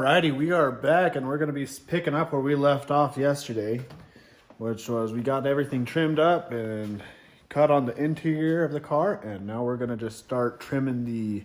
Alrighty, we are back and we're going to be picking up where we left off yesterday, which was we got everything trimmed up and cut on the interior of the car, and now we're going to just start trimming the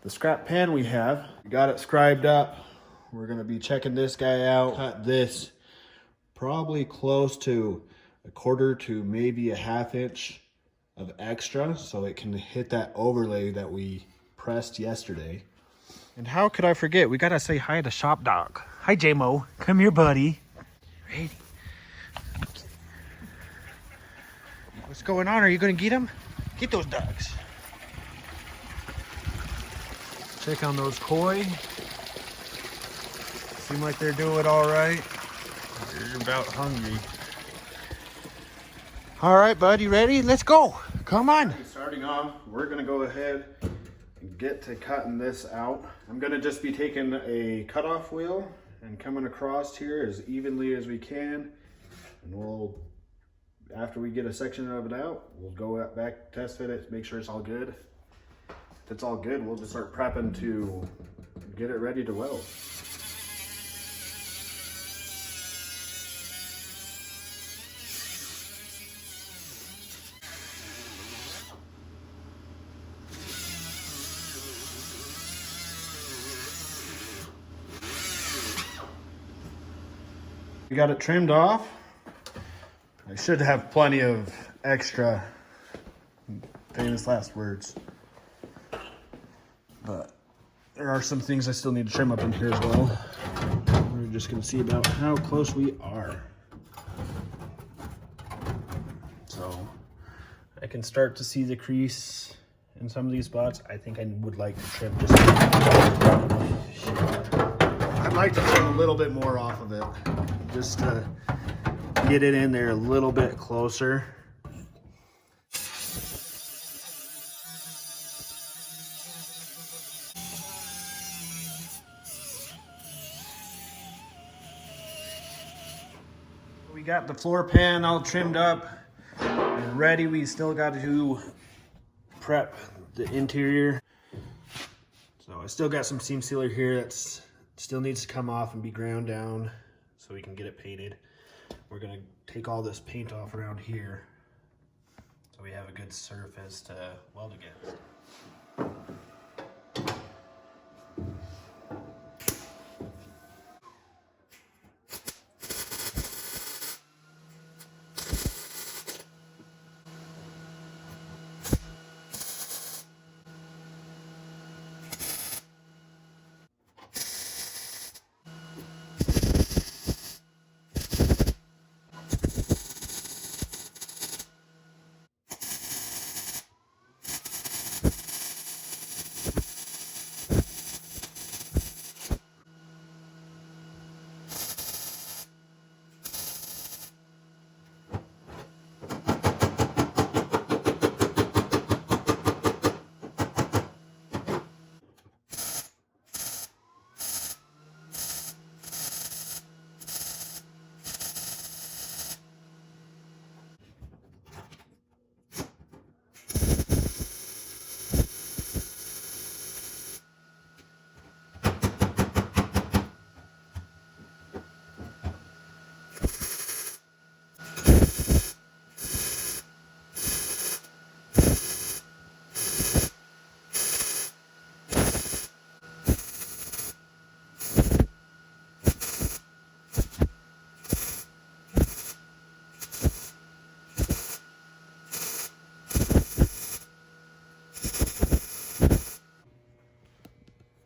scrap pan we have. We got it scribed up. We're going to be checking this guy out. Cut this probably close to a quarter to maybe a half inch of extra so it can hit that overlay that we pressed yesterday. And how could I forget? We gotta say hi to Shop Dog. Hi, J-Mo. Come here, buddy. Ready? What's going on? Are you gonna get him? Get those dogs. Check on those koi. Seem like they're doing all right. They're about hungry. All right, bud, you ready? Let's go. Come on. Starting off, we're gonna go ahead and get to cutting this out. I'm gonna just be taking a cutoff wheel and coming across here as evenly as we can. And we'll, after we get a section of it out, we'll go back, test fit it, make sure it's all good. If it's all good, we'll just start prepping to get it ready to weld. We got it trimmed off. I should have plenty of extra, famous last words, but there are some things I still need to trim up in here as well. We're just gonna see about how close we are. So I can start to see the crease in some of these spots. I think I would like to trim just I'd like to trim a little bit more off of it, just to get it in there a little bit closer. We got the floor pan all trimmed up and ready. We still got to prep the interior. So I still got some seam sealer here that's still needs to come off and be ground down so we can get it painted. We're gonna take all this paint off around here so we have a good surface to weld against.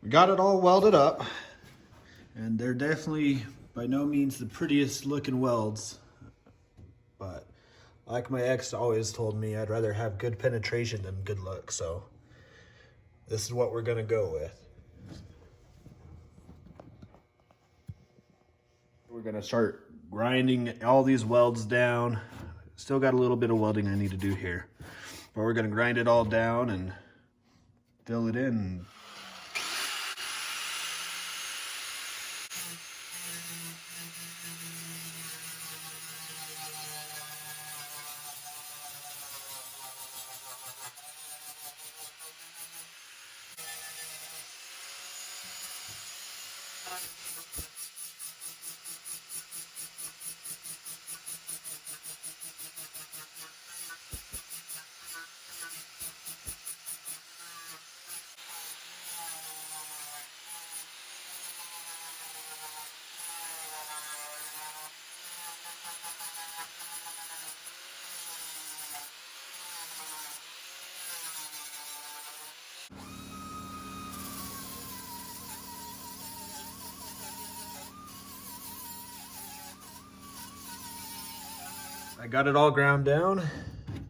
Got it all welded up, and they're definitely by no means the prettiest looking welds, but like my ex always told me, I'd rather have good penetration than good look, so this is what we're gonna go with. We're gonna start grinding all these welds down. Still got a little bit of welding I need to do here, but we're gonna grind it all down and fill it in. I got it all ground down.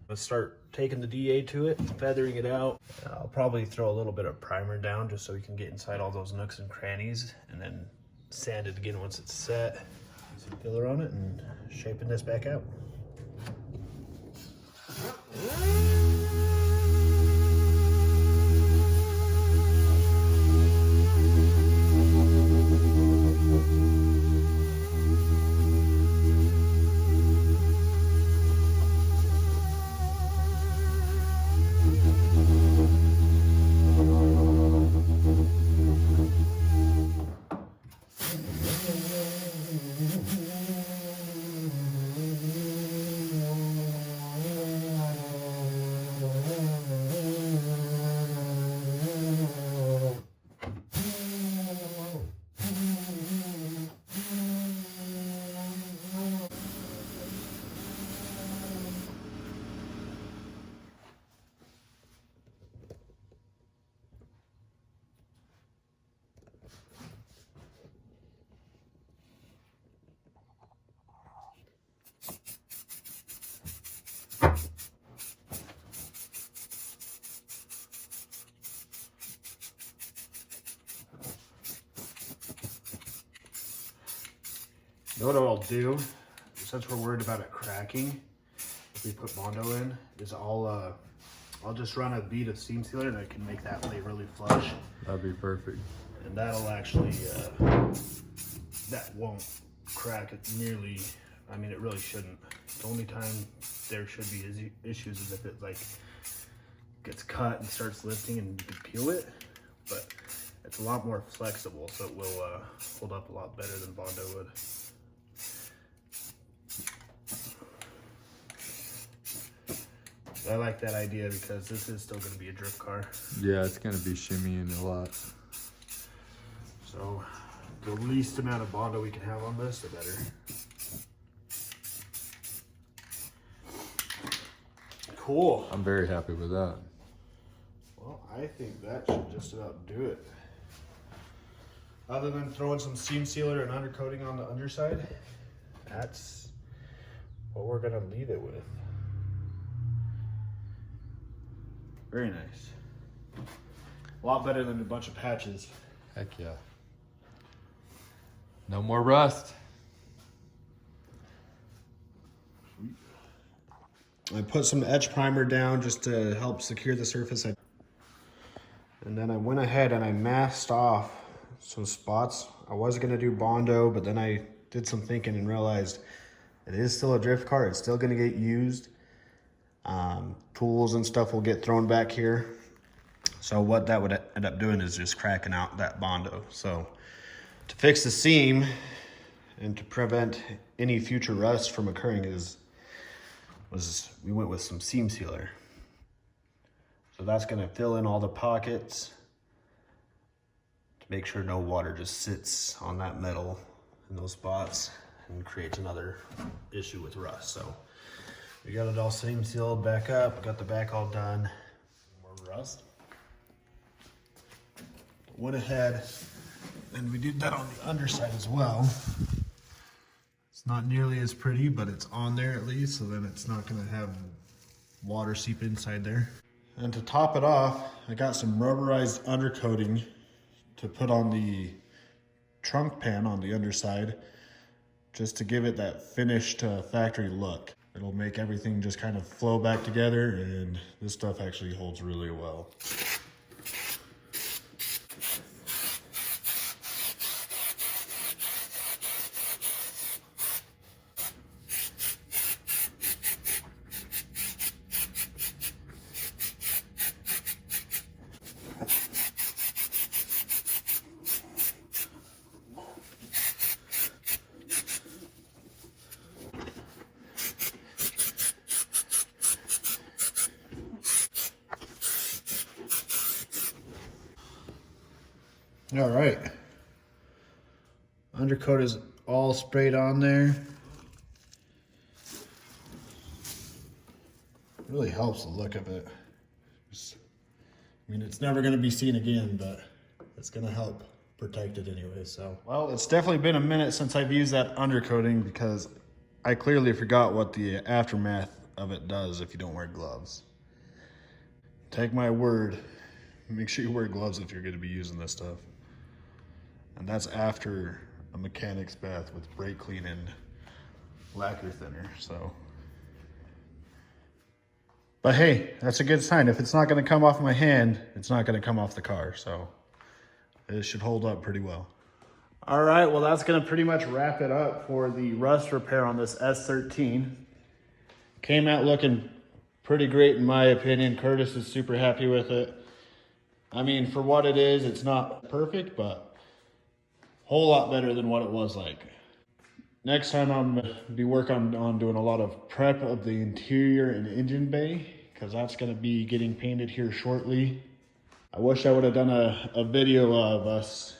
Let's start taking the DA to it, feathering it out. I'll probably throw a little bit of primer down just so we can get inside all those nooks and crannies, and then sand it again once it's set. Some filler on it and shaping this back out. You know what I'll do, since we're worried about it cracking, if we put Bondo in, is I'll just run a bead of seam sealer and I can make that lay really flush. That'd be perfect. And that'll actually, that won't crack it nearly, I mean, it really shouldn't. The only time there should be issues is if it like gets cut and starts lifting and you can peel it, but it's a lot more flexible, so it will hold up a lot better than Bondo would. I like that idea because this is still going to be a drift car. Yeah, it's going to be shimmying a lot. So the least amount of Bondo we can have on this, the better. Cool. I'm very happy with that. Well, I think that should just about do it. Other than throwing some seam sealer and undercoating on the underside, that's what we're going to leave it with. Very nice. A lot better than a bunch of patches. Heck yeah. No more rust. I put some edge primer down just to help secure the surface. And then I went ahead and I masked off some spots. I was gonna do Bondo, but then I did some thinking and realized it is still a drift car. It's still gonna get used. Tools and stuff will get thrown back here. So what that would end up doing is just cracking out that Bondo. So to fix the seam and to prevent any future rust from occurring we went with some seam sealer. So that's gonna fill in all the pockets to make sure no water just sits on that metal in those spots and creates another issue with rust. So we got it all seam sealed back up, got the back all done. More rust. Went ahead and we did that on the underside as well. It's not nearly as pretty, but it's on there at least, so then it's not gonna have water seep inside there. And to top it off, I got some rubberized undercoating to put on the trunk pan on the underside, just to give it that finished factory look. It'll make everything just kind of flow back together, and this stuff actually holds really well. All right. Undercoat is all sprayed on there. Really helps the look of it. I mean, it's never going to be seen again, but it's going to help protect it anyway. So, well, it's definitely been a minute since I've used that undercoating because I clearly forgot what the aftermath of it does if you don't wear gloves. Take my word, make sure you wear gloves if you're going to be using this stuff. And that's after a mechanic's bath with brake clean and lacquer thinner. So, but hey, that's a good sign. If it's not going to come off my hand, it's not going to come off the car. So it should hold up pretty well. All right, well, that's going to pretty much wrap it up for the rust repair on this S13. Came out looking pretty great in my opinion. Curtis is super happy with it. I mean, for what it is, it's not perfect, but a whole lot better than what it was like. Next time I'm gonna be working on doing a lot of prep of the interior and engine bay, because that's gonna be getting painted here shortly. I wish I would have done a video of us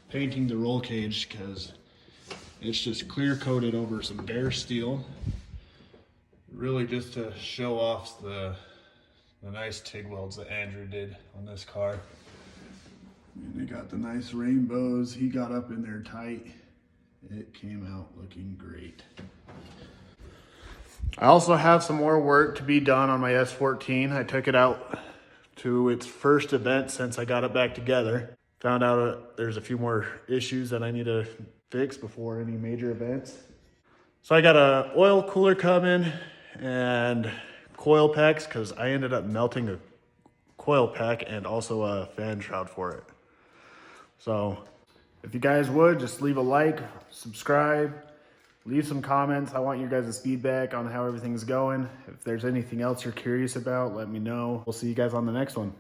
painting the roll cage, because it's just clear coated over some bare steel. Really just to show off the nice TIG welds that Andrew did on this car. And they got the nice rainbows. He got up in there tight. It came out looking great. I also have some more work to be done on my S14. I took it out to its first event since I got it back together. Found out there's a few more issues that I need to fix before any major events. So I got a oil cooler coming and coil packs, because I ended up melting a coil pack and also a fan shroud for it. So if you guys would, just leave a like, subscribe, leave some comments. I want your guys' feedback on how everything's going. If there's anything else you're curious about, let me know. We'll see you guys on the next one.